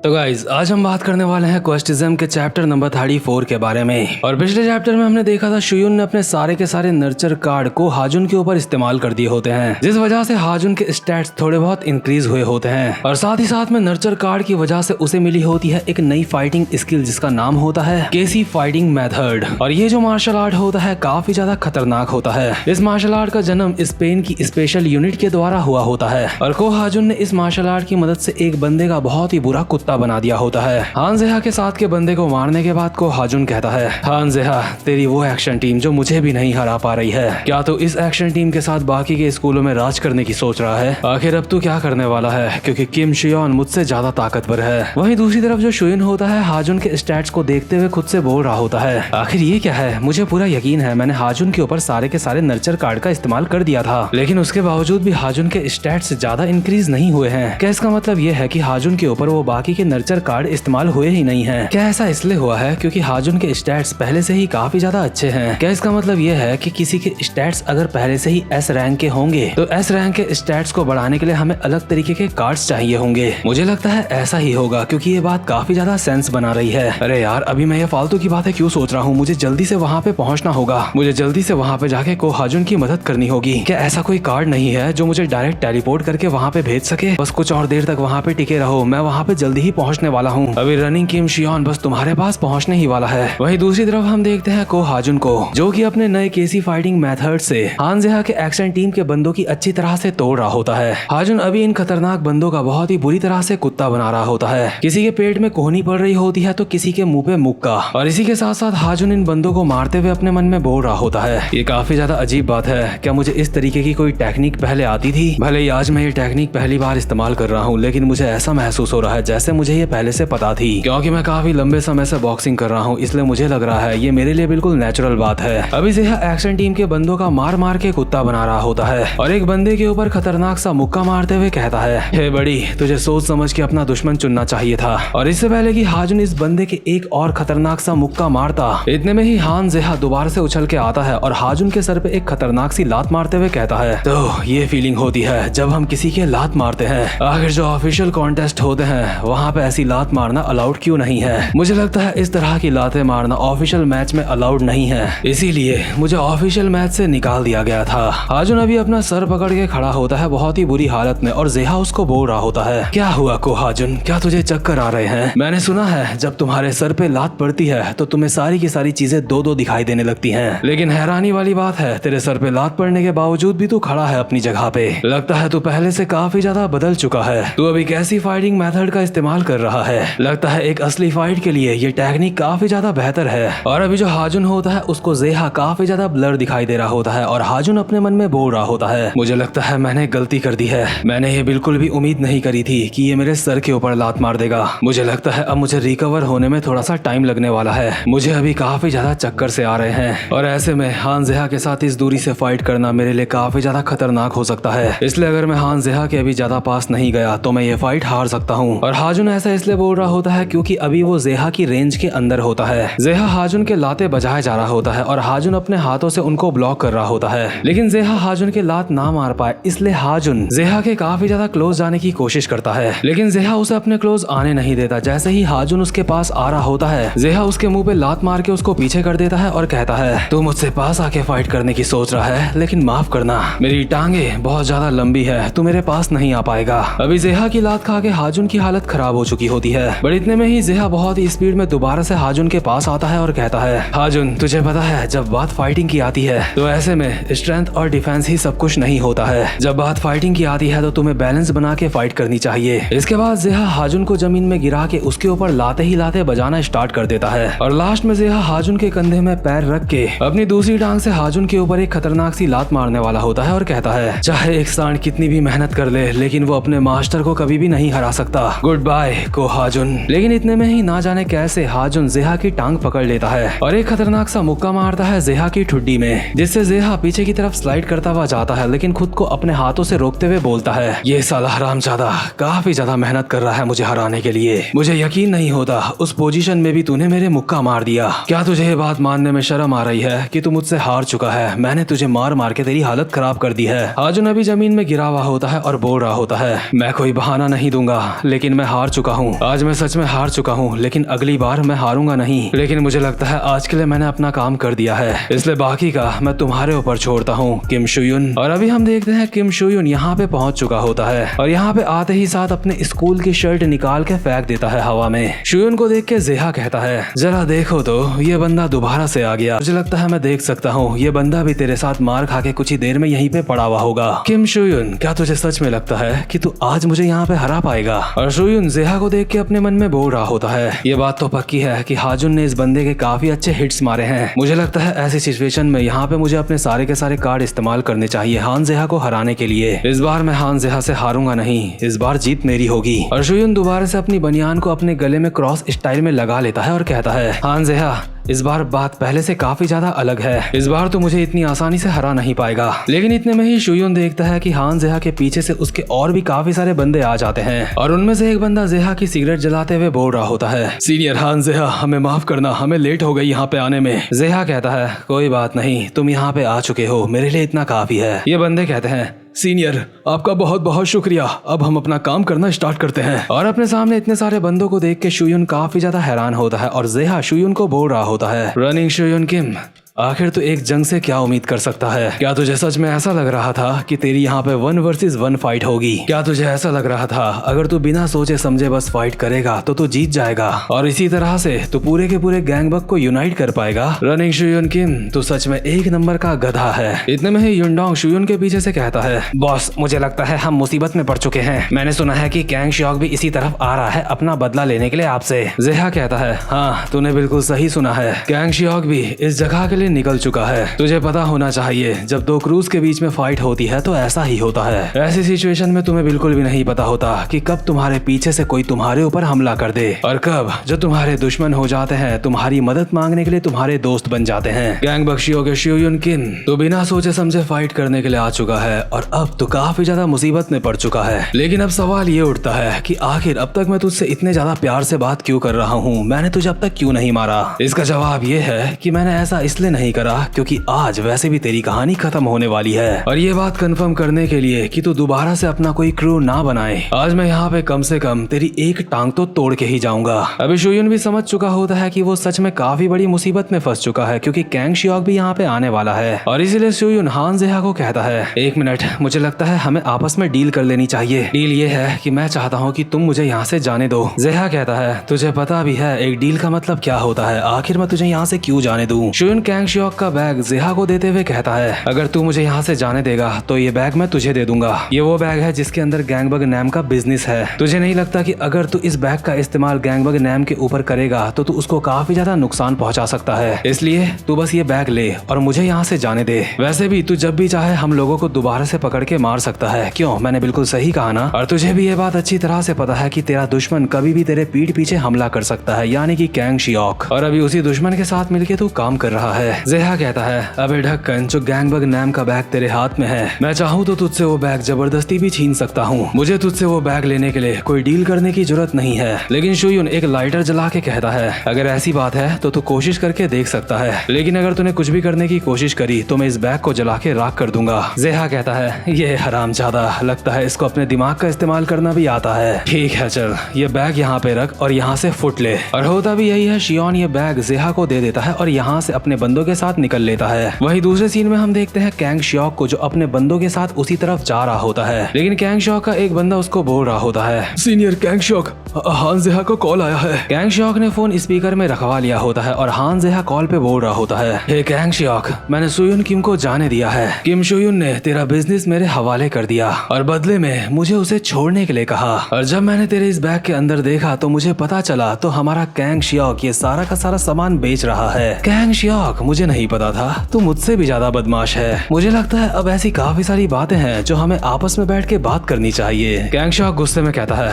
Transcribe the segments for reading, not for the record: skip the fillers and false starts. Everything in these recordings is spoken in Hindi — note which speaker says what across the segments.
Speaker 1: तो गाइज आज हम बात करने वाले हैं क्वेस्टिज्म के चैप्टर नंबर 34 के बारे में। और पिछले चैप्टर में हमने देखा था शुयून ने अपने सारे के सारे नर्चर कार्ड को हाजुन के ऊपर इस्तेमाल कर दिए होते हैं, जिस वजह से हाजुन के स्टैट्स थोड़े बहुत इंक्रीज हुए होते हैं। और साथ ही साथ में नर्चर कार्ड की वजह से उसे मिली होती है एक नई फाइटिंग स्किल जिसका नाम होता है केसी फाइटिंग मेथड। और ये जो मार्शल आर्ट होता है काफी ज्यादा खतरनाक होता है। इस मार्शल आर्ट का जन्म स्पेन की स्पेशल यूनिट के द्वारा हुआ होता है और को हाजुन ने इस मार्शल आर्ट की मदद से एक बंदे का बहुत ही बुरा कुत्ता बना दिया होता है। हान जेहा के साथ के बंदे को मारने के बाद को हाजुन कहता है, हान जेहा तेरी वो एक्शन टीम जो मुझे भी नहीं हरा पा रही है, क्या तू इस एक्शन टीम के साथ बाकी के स्कूलों में राज करने की सोच रहा है? आखिर अब तू क्या करने वाला है, क्योंकि किम शियोन मुझसे ज्यादा ताकतवर है। वहीं दूसरी तरफ जो शुइन होता है हाजुन के स्टैट्स को देखते हुए खुद से बोल रहा होता है, आखिर ये क्या है, मुझे पूरा यकीन है मैंने हाजुन के ऊपर सारे के सारे नर्चर कार्ड का इस्तेमाल कर दिया था, लेकिन उसके बावजूद भी हाजुन के स्टैट्स ज्यादा इंक्रीज नहीं हुए हैं। क्या इसका मतलब ये है कि हाजुन के ऊपर वो बाकी के नर्चर कार्ड इस्तेमाल हुए ही नहीं हैं? क्या ऐसा इसलिए हुआ है क्योंकि हाजुन के स्टैट्स पहले से ही काफी ज्यादा अच्छे हैं? क्या इसका मतलब ये है कि किसी के स्टैट्स अगर पहले से ही एस रैंक के होंगे तो एस रैंक के स्टैट्स को बढ़ाने के लिए हमें अलग तरीके के कार्ड्स चाहिए होंगे? मुझे लगता है ऐसा ही होगा क्योंकि ये बात काफी ज्यादा सेंस बना रही है। अरे यार अभी मैं ये फालतू की बातें क्यों सोच रहा हूँ, मुझे जल्दी से वहाँ पे पहुँचना होगा, मुझे जल्दी से वहाँ पे जाके को हाजुन की मदद करनी होगी। क्या ऐसा कोई कार्ड नहीं है जो मुझे डायरेक्ट टेलीपोर्ट करके वहाँ पे भेज सके? बस कुछ और देर तक वहाँ पे टिके रहो, मैं वहाँ पे जल्दी ही पहुँचने वाला हूँ। अभी रनिंग किम शियोन बस तुम्हारे पास पहुंचने ही वाला है। वहीं दूसरी तरफ हम देखते हैं को हाजुन को जो कि अपने नए केसी फाइटिंग मेथड से हान जेहा के एक्शन टीम के बंदों की अच्छी तरह से तोड़ रहा होता है। हाजुन अभी इन खतरनाक बंदों का बहुत ही बुरी तरह से कुत्ता बना रहा होता है। किसी के पेट में कोहनी पड़ रही होती है तो किसी के मुंह पे मुक्का, और इसी के साथ साथ हाजुन इन बंदों को मारते हुए अपने मन में बोल रहा होता है, ये काफी ज्यादा अजीब बात है, क्या मुझे इस तरीके की कोई टेक्निक पहले आती थी? भले ही आज मैं ये टेक्निक पहली बार इस्तेमाल कर रहा हूँ, लेकिन मुझे ऐसा महसूस हो रहा है जैसे मुझे ये पहले से पता थी, क्योंकि मैं काफी लंबे समय से बॉक्सिंग कर रहा हूँ, इसलिए मुझे लग रहा है ये मेरे लिए बिल्कुल नेचुरल बात है। अभी जेहा एक्शन टीम के बंदों का मार मार के कुत्ता बना रहा होता है और एक बंदे के ऊपर खतरनाक सा मुक्का मारते हुए कहता है, हे बड़ी तुझे सोच समझ के अपना दुश्मन चुनना चाहिए था। और इससे पहले कि हाजुन इस बंदे के एक और खतरनाक सा मुक्का मारता, इतने में ही हान जेहा दोबारा से उछल के आता है और हाजुन के सर पे एक खतरनाक सी लात मारते हुए कहता है, तो ये फीलिंग होती है जब हम किसी के लात मारते हैं, आखिर जो ऑफिशियल कॉन्टेस्ट होते हैं वहाँ पे ऐसी लात मारना अलाउड क्यों नहीं है? मुझे लगता है इस तरह की लातें मारना ऑफिशियल मैच में अलाउड नहीं है, इसीलिए मुझे ऑफिशियल मैच से निकाल दिया गया था। हाजुन अभी अपना सर पकड़ के खड़ा होता है बहुत ही बुरी हालत में और जेहा उसको बोल रहा होता है, क्या हुआ को हाजुन, क्या तुझे चक्कर आ रहे हैं? मैंने सुना है जब तुम्हारे सर पे लात पड़ती है तो तुम्हें सारी की सारी चीजें दो दो दिखाई देने लगती हैं, लेकिन हैरानी वाली बात है तेरे सर पे लात पड़ने के बावजूद भी तू खड़ा है अपनी जगह पे। लगता है तू पहले से काफी ज्यादा बदल चुका है, तू अभी कैसी फाइटिंग मेथड का इस्तेमाल कर रहा है? लगता है एक असली फाइट के लिए ये टेक्निक काफी ज्यादा बेहतर है। और अभी जो हाजुन होता है उसको जेहा काफी ज्यादा ब्लर दिखाई दे रहा होता है और हाजुन अपने मन में बोल रहा होता है, मुझे लगता है मैंने गलती कर दी है, मैंने ये बिल्कुल भी उम्मीद नहीं करी थी कि ये मेरे सर के ऊपर लात मार देगा। मुझे लगता है अब मुझे रिकवर होने में थोड़ा सा टाइम लगने वाला है, मुझे अभी काफी ज्यादा चक्कर से आ रहे हैं और ऐसे में हान जेहा के साथ इस दूरी से फाइट करना मेरे लिए काफी ज्यादा खतरनाक हो सकता है, इसलिए अगर मैं हान जेहा के अभी ज्यादा पास नहीं गया तो मैं ये फाइट हार सकता हूँ। और हाजुन ऐसा इसलिए बोल रहा होता है क्योंकि अभी वो जेहा की रेंज के अंदर होता है। जेहा हाजुन के लाते बजाए जा रहा होता है और हाजुन अपने हाथों से उनको ब्लॉक कर रहा होता है, लेकिन जेहा हाजुन के लात ना मार पाए इसलिए हाजुन जेहा के काफी ज्यादा क्लोज जाने की कोशिश करता है, लेकिन जेहा उसे अपने क्लोज आने नहीं देता। जैसे ही हाजुन उसके पास आ रहा होता है जेहा उसके मुंह पे लात मार के उसको पीछे कर देता है और कहता है, तू मुझसे पास आके फाइट करने की सोच रहा है, लेकिन माफ करना मेरी टांगे बहुत ज्यादा लंबी है, तू मेरे पास नहीं आ पाएगा। अभी जेहा की लात खा के हाजुन की हालत खराब हो चुकी होती है, बट इतने में ही जेहा बहुत ही स्पीड में दोबारा से हाजुन के पास आता है और कहता है, हाजुन तुझे पता है जब बात फाइटिंग की आती है तो ऐसे में स्ट्रेंथ और डिफेंस ही सब कुछ नहीं होता है, जब बात फाइटिंग की आती है तो तुम्हें बैलेंस बना के फाइट करनी चाहिए। इसके बाद जेहा हाजुन को जमीन में गिरा के उसके ऊपर लाते ही लाते बजाना स्टार्ट कर देता है और लास्ट में जेहा हाजुन के कंधे में पैर रख के अपनी दूसरी टांग से हाजुन के ऊपर एक खतरनाक सी लात मारने वाला होता है और कहता है, चाहे एक सांड कितनी भी मेहनत कर ले लेकिन वो अपने मास्टर को कभी भी नहीं हरा सकता, गुड बाय को हाजुन। लेकिन इतने में ही ना जाने कैसे हाजुन जेहा की टांग पकड़ लेता है और एक खतरनाक सा मुक्का मारता है जेहा की ठुड्डी में, जिससे जेहा पीछे की तरफ स्लाइड करता हुआ जाता है, लेकिन खुद को अपने हाथों से रोकते हुए बोलता है, ये साला हरामजादा काफी ज्यादा मेहनत कर रहा है मुझे हराने के लिए, मुझे यकीन नहीं होता उस पोजीशन में भी तूने मेरे मुक्का मार दिया। क्या तुझे ये बात मानने में शर्म आ रही है कि तू मुझसे हार चुका है? मैंने तुझे मार मार के तेरी हालत खराब कर दी है। हाजुन अभी जमीन में गिरा हुआ होता है और बोल रहा होता है, मैं कोई बहाना नहीं दूंगा, लेकिन मैं हार चुका हूँ, आज मैं सच में हार चुका हूँ, लेकिन अगली बार मैं हारूंगा नहीं। लेकिन मुझे लगता है आज के लिए मैंने अपना काम कर दिया है, इसलिए बाकी का मैं तुम्हारे ऊपर छोड़ता हूँ, किम शुयुन। और अभी हम देखते हैं किम शुयुन यहाँ पे पहुंच चुका होता है और यहाँ पे आते ही साथ अपने स्कूल की शर्ट निकाल के फेंक देता है हवा में। शुयुन को देख के जेहा कहता है, जरा देखो तो ये बंदा दोबारा से आ गया, मुझे लगता है मैं देख सकता हूँ ये बंदा भी तेरे साथ मार खा के कुछ ही देर में यहीं पे पड़ा हुआ होगा। किम शुयुन, क्या तुझे सच में लगता है कि तू आज मुझे यहाँ पे हरा पाएगा? और शुयुन जेहा को देख के अपने मन में बोल रहा होता है, ये बात तो पक्की है कि हाजुन ने इस बंदे के काफी अच्छे हिट्स मारे हैं। मुझे लगता है ऐसी सिचुएशन में यहाँ पे मुझे अपने सारे के सारे कार्ड इस्तेमाल करने चाहिए हान जेहा को हराने के लिए। इस बार मैं हान जेहा से हारूंगा नहीं, इस बार जीत मेरी होगी। और शुयुन दोबारा से अपनी बनियान को अपने गले में क्रॉस स्टाइल में लगा लेता है और कहता है, हान जेहा इस बार बात पहले से काफी ज्यादा अलग है, इस बार तो मुझे इतनी आसानी से हरा नहीं पाएगा। लेकिन इतने में ही शुयुन देखता है कि हान जेहा के पीछे से उसके और भी काफी सारे बंदे आ जाते हैं और उनमें से एक बंदा जेहा की सिगरेट जलाते हुए बोल रहा होता है, सीनियर हान जेहा, हमें माफ करना, हमें लेट हो गई यहाँ पे आने में। जेहा कहता है, कोई बात नहीं, तुम यहाँ पे आ चुके हो, मेरे लिए इतना काफी है। ये बंदे कहते हैं, सीनियर आपका बहुत बहुत शुक्रिया, अब हम अपना काम करना स्टार्ट करते हैं। और अपने सामने इतने सारे बंदों को देख के शुयुन काफी ज्यादा हैरान होता है और जेहा शुयुन को बोल रहा होता है, रनिंग शुयुन किम, आखिर तो एक जंग से क्या उम्मीद कर सकता है? क्या तुझे सच में ऐसा लग रहा था कि तेरी यहाँ पे 1 वर्सेस 1 फाइट होगी? क्या तुझे ऐसा लग रहा था अगर तू बिना सोचे समझे बस फाइट करेगा तो तू जीत जाएगा और इसी तरह से तू पूरे के पूरे गैंगबक को यूनाइट कर पाएगा? रनिंग शुयुन किम, तू सच में एक नंबर का गधा है। इतने में ही युनडोंग शुयुन के पीछे से कहता है, बॉस मुझे लगता है हम मुसीबत में पड़ चुके हैं, मैंने सुना है कि कैंग शियोक भी इसी तरफ आ रहा है अपना बदला लेने के लिए आपसे। जेहा कहता है, हाँ तूने बिल्कुल सही सुना है, कैंग शियोक भी इस जगह के लिए निकल चुका है। तुझे पता होना चाहिए जब दो क्रूज के बीच में फाइट होती है तो ऐसा ही होता है। ऐसी सिचुएशन में तुम्हें बिल्कुल भी नहीं पता होता कि कब तुम्हारे पीछे से कोई तुम्हारे ऊपर हमला कर दे और कब जो तुम्हारे दुश्मन हो जाते हैं तुम्हारी मदद मांगने के लिए तुम्हारे दोस्त बन जाते हैं। गैंगबक शियोक के शुयुन किम, तो बिना सोचे समझे फाइट करने के लिए आ चुका है और अब तो काफी ज्यादा मुसीबत में पड़ चुका है। लेकिन अब सवाल ये उठता है कि आखिर अब तक मैं तुझसे इतने ज्यादा प्यार से बात क्यों कर रहा हूँ, मैंने तुझे अब तक क्यों नहीं मारा? इसका जवाब ये है कि मैंने ऐसा इसलिए नहीं करा क्योंकि आज वैसे भी तेरी कहानी खत्म होने वाली है और ये बात कंफर्म करने के लिए कि तू दोबारा से अपना कोई क्रू ना बनाए, आज मैं यहाँ पे कम से कम तेरी एक टांग तो तोड़ के ही जाऊंगा। अभी शुयुन भी समझ चुका होता है कि वो सच में काफी बड़ी मुसीबत में फंस चुका है क्योंकि कैंग शियोक भी यहाँ पे आने वाला है और इसीलिए शुयुन हान जेहा को कहता है, एक मिनट, मुझे लगता है हमें आपस में डील कर लेनी चाहिए। डील ये है कि मैं चाहता हूँ कि तुम मुझे यहाँ से जाने दो। जेहा कहता है, तुझे पता भी है एक डील का मतलब क्या होता है, आखिर मैं तुझे यहाँ से क्यों जाने दूं? शुयुन कैंग शियोक का बैग जेहा को देते हुए कहता है, अगर तू मुझे यहाँ से जाने देगा तो ये बैग मैं तुझे दे दूंगा। ये वो बैग है जिसके अंदर गैंगबक नाम का बिजनेस है। तुझे नहीं लगता कि अगर तू इस बैग का इस्तेमाल गैंगबक नाम के ऊपर करेगा तो तू उसको काफी ज्यादा नुकसान पहुंचा सकता है? इसलिए तू बस ये बैग ले और मुझे यहाँ से जाने दे। वैसे भी तू जब भी चाहे हम लोगों को दोबारा से पकड़ के मार सकता है, क्यों? मैंने बिल्कुल सही कहा ना? और तुझे भी ये बात अच्छी तरह से पता है कि तेरा दुश्मन कभी भी तेरे पीठ पीछे हमला कर सकता है, यानी कि कैंग शियोक, और अभी उसी दुश्मन के साथ मिलके तू काम कर रहा है। जेहा कहता है, अबे ढक्कन, जो गैंगबक नाम का बैग तेरे हाथ में है, मैं चाहूँ तो तुझसे वो बैग जबरदस्ती भी छीन सकता हूँ। मुझे तुझसे वो बैग लेने के लिए कोई डील करने की जरूरत नहीं है। लेकिन शुयुन एक लाइटर जला के कहता है, अगर ऐसी बात है तो तू कोशिश करके देख सकता है, लेकिन अगर तूने कुछ भी करने की कोशिश करी तो मैं इस बैग को जला के राख कर दूंगा। जेहा कहता है, ये हरामजादा, लगता है इसको अपने दिमाग का इस्तेमाल करना भी आता है। ठीक है चल, ये बैग यहाँ पे रख और यहाँ से फुट ले। और होता भी यही है, शियोन ये बैग जेहा को दे देता है और यहाँ से अपने बंदों के साथ निकल लेता है। वही दूसरे सीन में हम देखते हैं कैंग शियोक को जो अपने बंदों के साथ उसी तरफ जा रहा होता है, लेकिन कैंग शियोक का एक बंदा उसको बोल रहा होता है, सीनियर कैंग शियोक, हान जेहा को कॉल आया है। कैंग शियोक ने फोन स्पीकर में रखवा लिया होता है और हान जेहा कॉल पे बोल रहा होता है, हे कैंग शियोक, मैंने शुयुन किम को जाने दिया है। किम शुयुन ने तेरा बिजनेस मेरे हवाले कर दिया और बदले में मुझे उसे छोड़ने के लिए कहा, और जब मैंने तेरे इस बैग के अंदर देखा तो मुझे पता चला तो हमारा कैंग शियोक ये सारा का सारा सामान बेच रहा है। कैंग शियोक, मुझे नहीं पता था तू मुझसे भी ज्यादा बदमाश है। मुझे लगता है अब ऐसी काफी सारी बातें हैं जो हमें आपस में बैठ के बात करनी चाहिए। कैंग शियोक गुस्से में कहता है,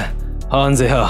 Speaker 1: हान जेहा,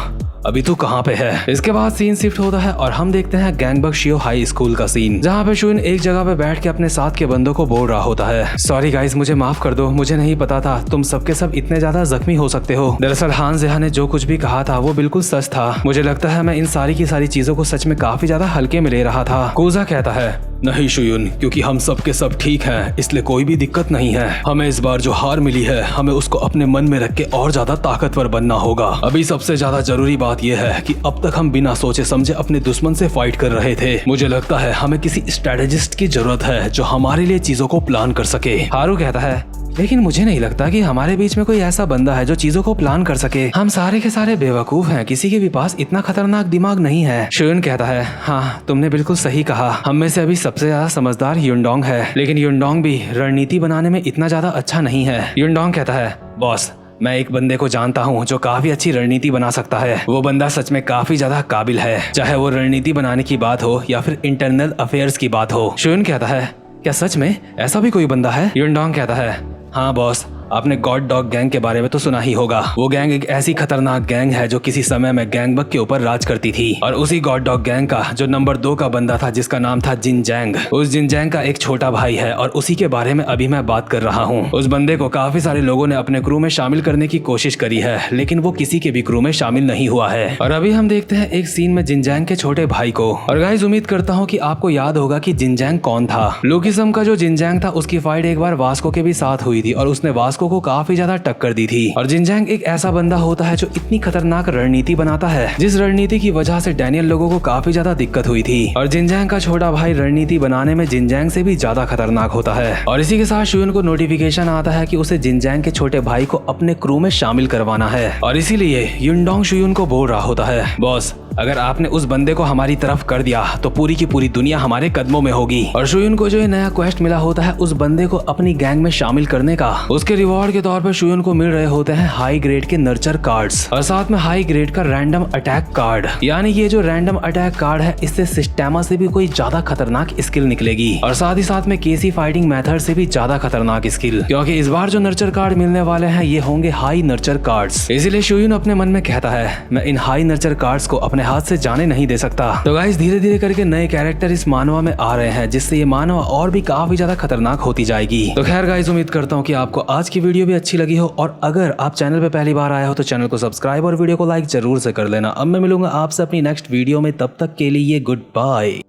Speaker 1: अभी तू कहाँ पे है। इसके बाद सीन शिफ्ट होता है और हम देखते हैं गैंगबक शियो हाई स्कूल का सीन, जहाँ पे शुइन एक जगह पे बैठ के अपने साथ के बंदों को बोल रहा होता है, सॉरी गाइस, मुझे माफ कर दो, मुझे नहीं पता था तुम सबके सब इतने ज्यादा जख्मी हो सकते हो। दरअसल हान ज़ेहा ने जो कुछ भी कहा था वो बिल्कुल सच था। मुझे लगता है मैं इन सारी की सारी चीजों को सच में काफी ज्यादा हल्के में ले रहा था। कोजा कहता है, नहीं शुयुन, क्योंकि हम सब के सब ठीक हैं, इसलिए कोई भी दिक्कत नहीं है। हमें इस बार जो हार मिली है, हमें उसको अपने मन में रख के और ज्यादा ताकतवर बनना होगा। अभी सबसे ज्यादा जरूरी बात यह है कि अब तक हम बिना सोचे समझे अपने दुश्मन से फाइट कर रहे थे। मुझे लगता है हमें किसी स्ट्रेटेजिस्ट की जरूरत है जो हमारे लिए चीजों को प्लान कर सके। हारू कहता है, लेकिन मुझे नहीं लगता कि हमारे बीच में कोई ऐसा बंदा है जो चीजों को प्लान कर सके। हम सारे के सारे बेवकूफ हैं, किसी के भी पास इतना खतरनाक दिमाग नहीं है। शुयुन कहता है, हाँ तुमने बिल्कुल सही कहा, हम में से अभी सबसे ज्यादा समझदार युनडोंग है, लेकिन युनडोंग भी रणनीति बनाने में इतना ज्यादा अच्छा नहीं है। युनडोंग कहता है, बॉस मैं एक बंदे को जानता हूँ जो काफी अच्छी रणनीति बना सकता है। वो बंदा सच में काफी ज्यादा काबिल है, चाहे वो रणनीति बनाने की बात हो या फिर इंटरनल अफेयर्स की बात हो। शुयुन कहता है, क्या सच में ऐसा भी कोई बंदा है? युनडोंग कहता है, हाँ बॉस, आपने गॉड डॉग गैंग के बारे में तो सुना ही होगा। वो गैंग एक ऐसी खतरनाक गैंग है जो किसी समय में गैंगबक के ऊपर राज करती थी, और उसी गॉड डॉग गैंग का जो नंबर 2 का बंदा था जिसका नाम था जिनजैंग, उस जिनजैंग का एक छोटा भाई है और उसी के बारे में अभी मैं बात कर रहा हूँ। उस बंदे को काफी सारे लोगों ने अपने क्रू में शामिल करने की कोशिश करी है, लेकिन वो किसी के भी क्रू में शामिल नहीं हुआ है। और अभी हम देखते हैं एक सीन में जिनजैंग के छोटे भाई को। और गाइस उम्मीद करता हूँ कि आपको याद होगा कि जिनजैंग कौन था। लुकिसम का जो जिनजैंग था उसकी फाइट एक बार वास्को के भी साथ हुई थी और उसने वास्को को काफी ज्यादा टक्कर दी थी। और जिनजैंग एक ऐसा बंदा होता है जो इतनी खतरनाक रणनीति बनाता है, जिस रणनीति की वजह से डैनियल लोगों को काफी ज्यादा दिक्कत हुई थी। और जिनजैंग का छोटा भाई रणनीति बनाने में जिनजैंग से भी ज्यादा खतरनाक होता है। और इसी के साथ शुयुन को नोटिफिकेशन आता है कि उसे जिनजैंग के छोटे भाई को अपने क्रू में शामिल करवाना है, और इसीलिए युनडोंग शुयुन को बोल रहा होता है, बॉस अगर आपने उस बंदे को हमारी तरफ कर दिया तो पूरी की पूरी दुनिया हमारे कदमों में होगी। और शुयुन को जो ये नया क्वेस्ट मिला होता है उस बंदे को अपनी गैंग में शामिल करने का, उसके रिवॉर्ड के तौर पर शुयुन को मिल रहे होते हैं हाई ग्रेड के नर्चर कार्ड्स और साथ में हाई ग्रेड का रैंडम अटैक कार्ड। यानी ये जो रैंडम अटैक कार्ड है इससे सिस्टेमा से भी कोई ज्यादा खतरनाक स्किल निकलेगी, और साथ ही साथ में केसी फाइटिंग मेथड से भी ज्यादा खतरनाक स्किल, क्योंकि इस बार जो नर्चर कार्ड मिलने वाले हैं ये होंगे हाई नर्चर कार्ड्स। इसीलिए शुयुन अपने मन में कहता है, मैं इन हाई नर्चर कार्ड्स को अपने हाथ से जाने नहीं दे सकता। तो गाइस धीरे धीरे करके नए कैरेक्टर इस मानवा में आ रहे हैं, जिससे ये मानवा और भी काफी ज्यादा खतरनाक होती जाएगी। तो खैर गाइस उम्मीद करता हूँ कि आपको आज की वीडियो भी अच्छी लगी हो, और अगर आप चैनल पे पहली बार आए हो तो चैनल को सब्सक्राइब और वीडियो को लाइक जरूर से कर लेना। अब मैं मिलूंगा आपसे अपनी नेक्स्ट वीडियो में, तब तक के लिए गुड बाय।